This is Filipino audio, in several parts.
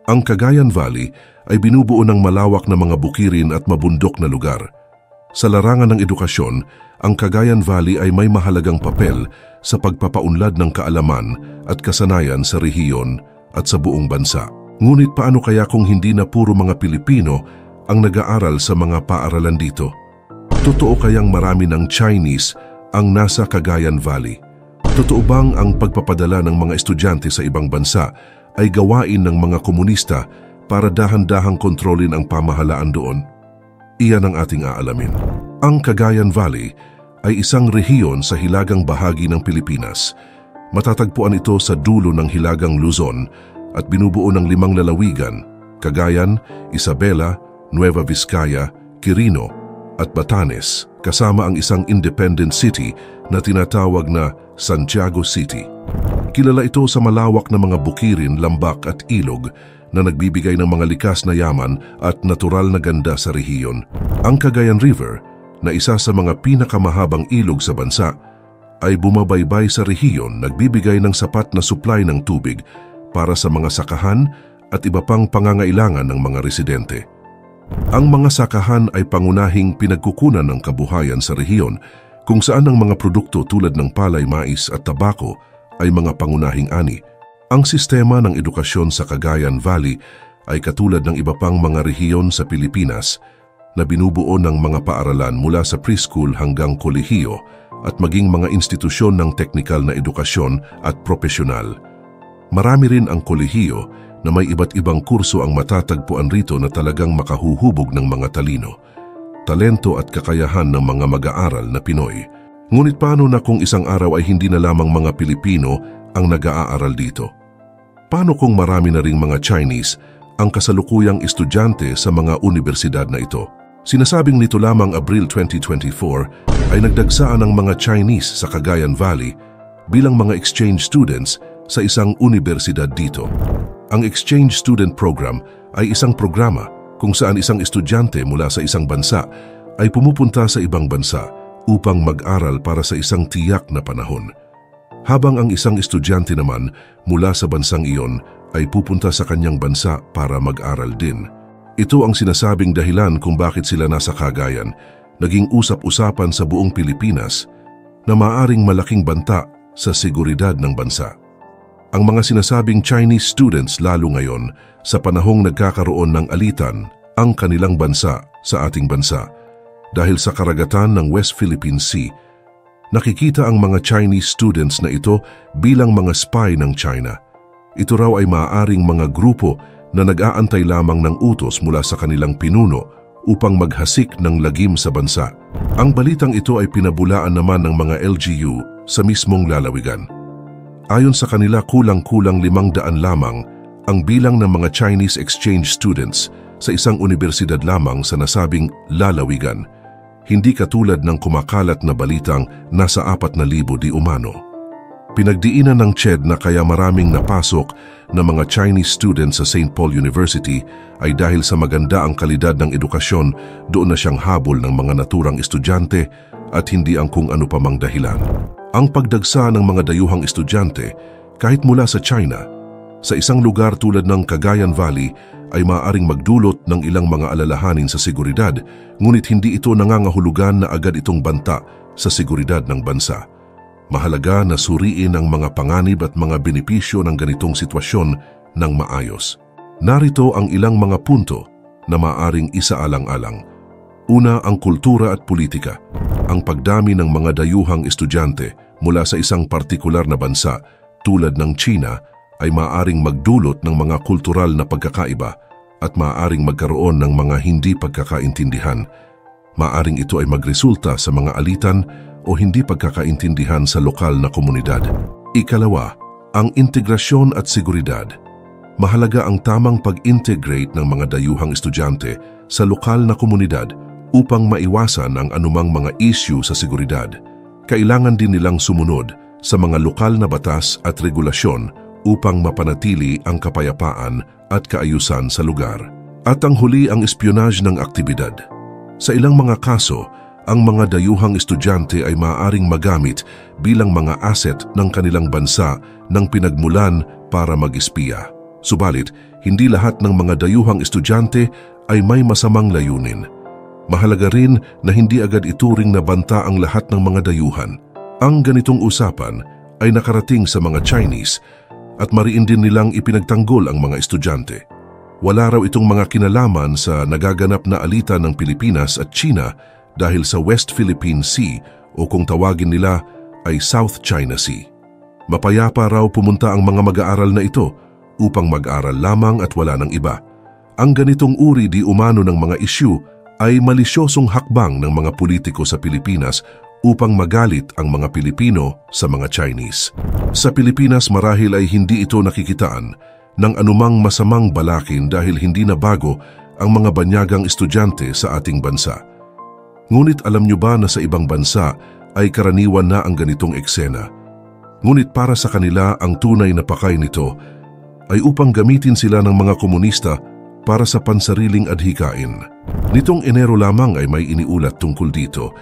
Ang Cagayan Valley ay binubuo ng malawak na mga bukirin at mabundok na lugar. Sa larangan ng edukasyon, ang Cagayan Valley ay may mahalagang papel sa pagpapaunlad ng kaalaman at kasanayan sa rehiyon at sa buong bansa. Ngunit paano kaya kung hindi na puro mga Pilipino ang nag-aaral sa mga paaralan dito? Totoo kayang marami ng Chinese ang nasa Cagayan Valley? Totoo bang ang pagpapadala ng mga estudyante sa ibang bansa ay gawain ng mga komunista para dahan-dahang kontrolin ang pamahalaan doon? Iyan ang ating aalamin. Ang Cagayan Valley ay isang rehiyon sa hilagang bahagi ng Pilipinas. Matatagpuan ito sa dulo ng hilagang Luzon at binubuo ng 5 lalawigan: Cagayan, Isabela, Nueva Vizcaya, Quirino at Batanes, kasama ang isang independent city na tinatawag na Santiago City. Kilala ito sa malawak na mga bukirin, lambak at ilog na nagbibigay ng mga likas na yaman at natural na ganda sa rehiyon. Ang Cagayan River, na isa sa mga pinakamahabang ilog sa bansa, ay bumabaybay sa rehiyon, nagbibigay ng sapat na supply ng tubig para sa mga sakahan at iba pang pangangailangan ng mga residente. Ang mga sakahan ay pangunahing pinagkukunan ng kabuhayan sa rehiyon, kung saan ang mga produkto tulad ng palay, mais at tabako ay mga pangunahing ani. Ang sistema ng edukasyon sa Cagayan Valley ay katulad ng iba pang mga rehiyon sa Pilipinas na binubuo ng mga paaralan mula sa preschool hanggang kolehiyo at maging mga institusyon ng teknikal na edukasyon at propesyonal. Marami rin ang kolehiyo na may iba't ibang kurso ang matatagpuan rito na talagang makahuhubog ng mga talino, talento at kakayahan ng mga mag-aaral na Pinoy. Ngunit paano na kung isang araw ay hindi na lamang mga Pilipino ang nag-aaral dito? Paano kung marami na ring mga Chinese ang kasalukuyang estudyante sa mga universidad na ito? Sinasabing nito lamang Abril 2024 ay nagdagsaan ang mga Chinese sa Cagayan Valley bilang mga exchange students sa isang universidad dito. Ang Exchange Student Program ay isang programa kung saan isang estudyante mula sa isang bansa ay pumupunta sa ibang bansa upang mag-aral para sa isang tiyak na panahon. Habang ang isang estudyante naman mula sa bansang iyon ay pupunta sa kanyang bansa para mag-aral din. Ito ang sinasabing dahilan kung bakit sila nasa Cagayan, naging usap-usapan sa buong Pilipinas na maaring malaking banta sa seguridad ng bansa. Ang mga sinasabing Chinese students lalo ngayon sa panahong nagkakaroon ng alitan ang kanilang bansa sa ating bansa dahil sa karagatan ng West Philippine Sea. Nakikita ang mga Chinese students na ito bilang mga spy ng China. Ito raw ay maaaring mga grupo na nag-aantay lamang ng utos mula sa kanilang pinuno upang maghasik ng lagim sa bansa. Ang balitang ito ay pinabulaan naman ng mga LGU sa mismong lalawigan. Ayon sa kanila, kulang-kulang 500 lamang ang bilang ng mga Chinese exchange students sa isang universidad lamang sa nasabing lalawigan, hindi katulad ng kumakalat na balitang nasa 4,000 di umano. Pinagdiinan ng CHED na kaya maraming napasok na mga Chinese students sa St. Paul University ay dahil sa maganda ang kalidad ng edukasyon, doon na siyang habol ng mga naturang estudyante at hindi ang kung ano pa mang dahilan. Ang pagdagsa ng mga dayuhang estudyante kahit mula sa China sa isang lugar tulad ng Cagayan Valley ay maaaring magdulot ng ilang mga alalahanin sa seguridad, ngunit hindi ito nangangahulugan na agad itong banta sa seguridad ng bansa. Mahalaga na suriin ang mga panganib at mga benepisyo ng ganitong sitwasyon ng maayos. Narito ang ilang mga punto na maaaring isaalang-alang. Una, ang kultura at politika. Ang pagdami ng mga dayuhang estudyante mula sa isang partikular na bansa tulad ng China ay maaaring magdulot ng mga kultural na pagkakaiba at maaaring magkaroon ng mga hindi pagkakaintindihan. Maaaring ito ay magresulta sa mga alitan o hindi pagkakaintindihan sa lokal na komunidad. Ikalawa, ang integrasyon at seguridad. Mahalaga ang tamang pag-integrate ng mga dayuhang estudyante sa lokal na komunidad upang maiwasan ang anumang mga issue sa seguridad. Kailangan din nilang sumunod sa mga lokal na batas at regulasyon upang mapanatili ang kapayapaan at kaayusan sa lugar. At ang huli, ang espionage ng aktibidad. Sa ilang mga kaso, ang mga dayuhang estudyante ay maaaring magamit bilang mga asset ng kanilang bansa ng pinagmulan para mag-espiya. Subalit, hindi lahat ng mga dayuhang estudyante ay may masamang layunin. Mahalaga rin na hindi agad ituring na banta ang lahat ng mga dayuhan. Ang ganitong usapan ay nakarating sa mga Chinese at mariin din nilang ipinagtanggol ang mga estudyante. Wala raw itong mga kinalaman sa nagaganap na alitan ng Pilipinas at China dahil sa West Philippine Sea o kung tawagin nila ay South China Sea. Mapayapa raw pumunta ang mga mag-aaral na ito upang mag-aral lamang at wala ng iba. Ang ganitong uri di umano ng mga isyu ay malisyosong hakbang ng mga politiko sa Pilipinas upang magalit ang mga Pilipino sa mga Chinese. Sa Pilipinas marahil ay hindi ito nakikitaan ng anumang masamang balakin dahil hindi na bago ang mga banyagang estudyante sa ating bansa. Ngunit alam nyo ba na sa ibang bansa ay karaniwan na ang ganitong eksena? Ngunit para sa kanila ang tunay na pakay nito ay upang gamitin sila ng mga komunista para sa pansariling adhikain. Nitong Enero lamang ay may iniulat tungkol dito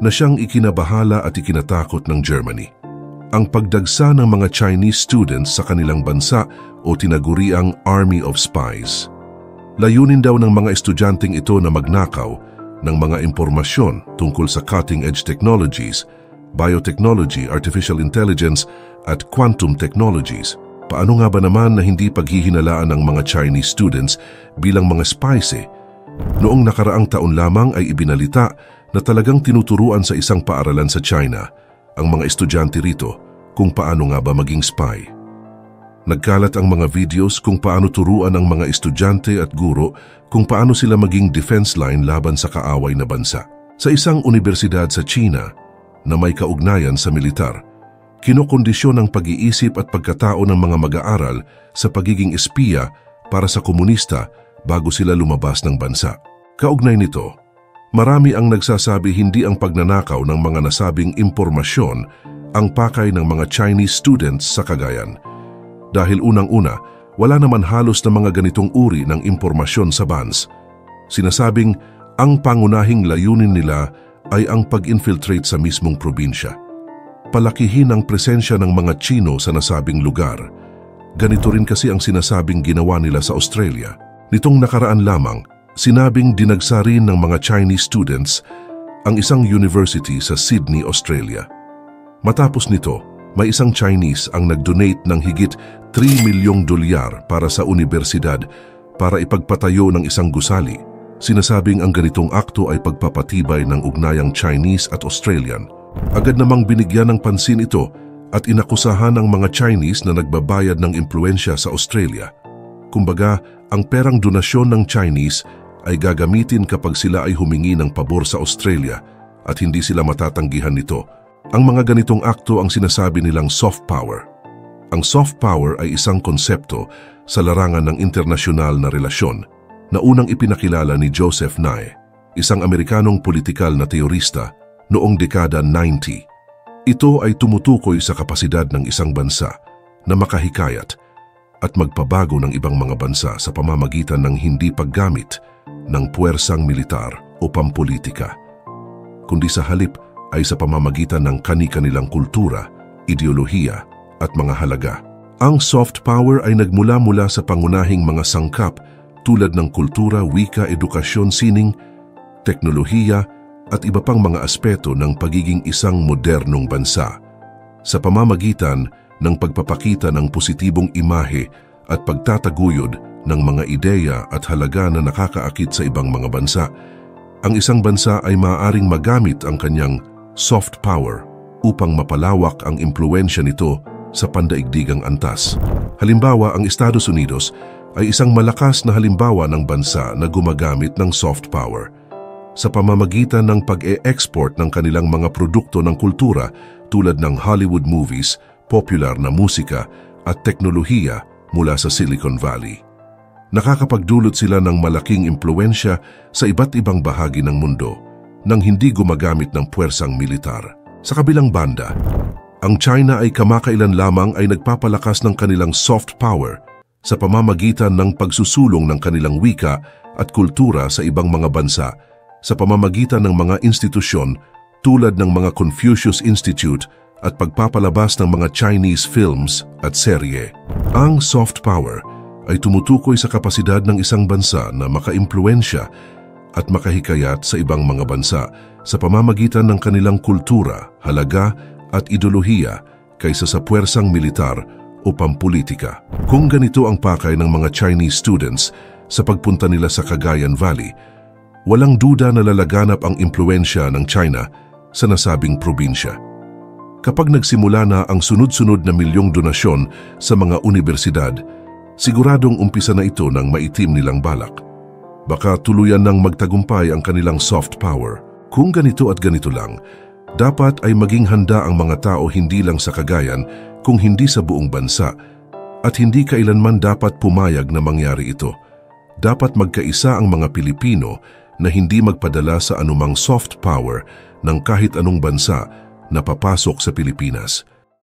na siyang ikinabahala at ikinatakot ng Germany. Ang pagdagsa ng mga Chinese students sa kanilang bansa o tinaguriang Army of Spies. Layunin daw ng mga estudyanteng ito na magnakaw ng mga impormasyon tungkol sa cutting-edge technologies, biotechnology, artificial intelligence at quantum technologies. Paano nga ba naman na hindi paghihinalaan ng mga Chinese students bilang mga spies Noong nakaraang taon lamang ay ibinalita na talagang tinuturuan sa isang paaralan sa China ang mga estudyante rito kung paano nga ba maging spy. Nagkalat ang mga videos kung paano turuan ang mga estudyante at guro kung paano sila maging defense line laban sa kaaway na bansa. Sa isang universidad sa China na may kaugnayan sa militar, kinokondisyon ang pag-iisip at pagkatao ng mga mag-aaral sa pagiging espiya para sa komunista bago sila lumabas ng bansa. Kaugnay nito, marami ang nagsasabi hindi ang pagnanakaw ng mga nasabing impormasyon ang pakay ng mga Chinese students sa Cagayan. Dahil unang-una, wala naman halos na mga ganitong uri ng impormasyon sa bans. Sinasabing ang pangunahing layunin nila ay ang pag-infiltrate sa mismong probinsya. Palakihin ang presensya ng mga Chino sa nasabing lugar. Ganito rin kasi ang sinasabing ginawa nila sa Australia. Nitong nakaraan lamang, sinabing dinagsa rin ng mga Chinese students ang isang university sa Sydney, Australia. Matapos nito, may isang Chinese ang nag-donate ng higit $3 milyong para sa universidad para ipagpatayo ng isang gusali. Sinasabing ang ganitong akto ay pagpapatibay ng ugnayang Chinese at Australian. Agad namang binigyan ng pansin ito at inakusahan ng mga Chinese na nagbabayad ng impluensya sa Australia. Kumbaga, ang perang donasyon ng Chinese ay gagamitin kapag sila ay humingi ng pabor sa Australia at hindi sila matatanggihan nito. Ang mga ganitong akto ang sinasabi nilang soft power. Ang soft power ay isang konsepto sa larangan ng internasyonal na relasyon na unang ipinakilala ni Joseph Nye, isang Amerikanong politikal na teorista noong dekada 90. Ito ay tumutukoy sa kapasidad ng isang bansa na makahikayat at magpabago ng ibang mga bansa sa pamamagitan ng hindi paggamit ng puwersang militar o pampolitika, kundi sa halip ay sa pamamagitan ng kani-kanilang kultura, ideolohiya at mga halaga. Ang soft power ay nagmula mula sa pangunahing mga sangkap tulad ng kultura, wika, edukasyon, sining, teknolohiya at iba pang mga aspeto ng pagiging isang modernong bansa sa pamamagitan ng pagpapakita ng positibong imahe at pagtataguyod ng mga ideya at halaga na nakakaakit sa ibang mga bansa. Ang isang bansa ay maaaring magamit ang kanyang soft power upang mapalawak ang impluensya nito sa pandaigdigang antas. Halimbawa, ang Estados Unidos ay isang malakas na halimbawa ng bansa na gumagamit ng soft power sa pamamagitan ng pag-e-export ng kanilang mga produkto ng kultura tulad ng Hollywood movies, popular na musika at teknolohiya mula sa Silicon Valley. Nakakapagdulot sila ng malaking impluensya sa iba't ibang bahagi ng mundo nang hindi gumagamit ng puwersang militar. Sa kabilang banda, ang China ay kamakailan lamang ay nagpapalakas ng kanilang soft power sa pamamagitan ng pagsusulong ng kanilang wika at kultura sa ibang mga bansa sa pamamagitan ng mga institusyon tulad ng mga Confucius Institute at pagpapalabas ng mga Chinese films at serye. Ang soft power ay tumutukoy sa kapasidad ng isang bansa na makaimpluwensya at makahikayat sa ibang mga bansa sa pamamagitan ng kanilang kultura, halaga at ideolohiya kaysa sa puwersang militar o pampulitika. Kung ganito ang pakay ng mga Chinese students sa pagpunta nila sa Cagayan Valley, walang duda na lalaganap ang impluwensya ng China sa nasabing probinsya. Kapag nagsimula na ang sunod-sunod na milyong donasyon sa mga universidad, siguradong umpisa na ito ng maitim nilang balak. Baka tuluyan ng magtagumpay ang kanilang soft power. Kung ganito at ganito lang, dapat ay maging handa ang mga tao hindi lang sa Cagayan kung hindi sa buong bansa, at hindi kailanman dapat pumayag na mangyari ito. Dapat magkaisa ang mga Pilipino na hindi magpadala sa anumang soft power ng kahit anong bansa na papasok sa Pilipinas.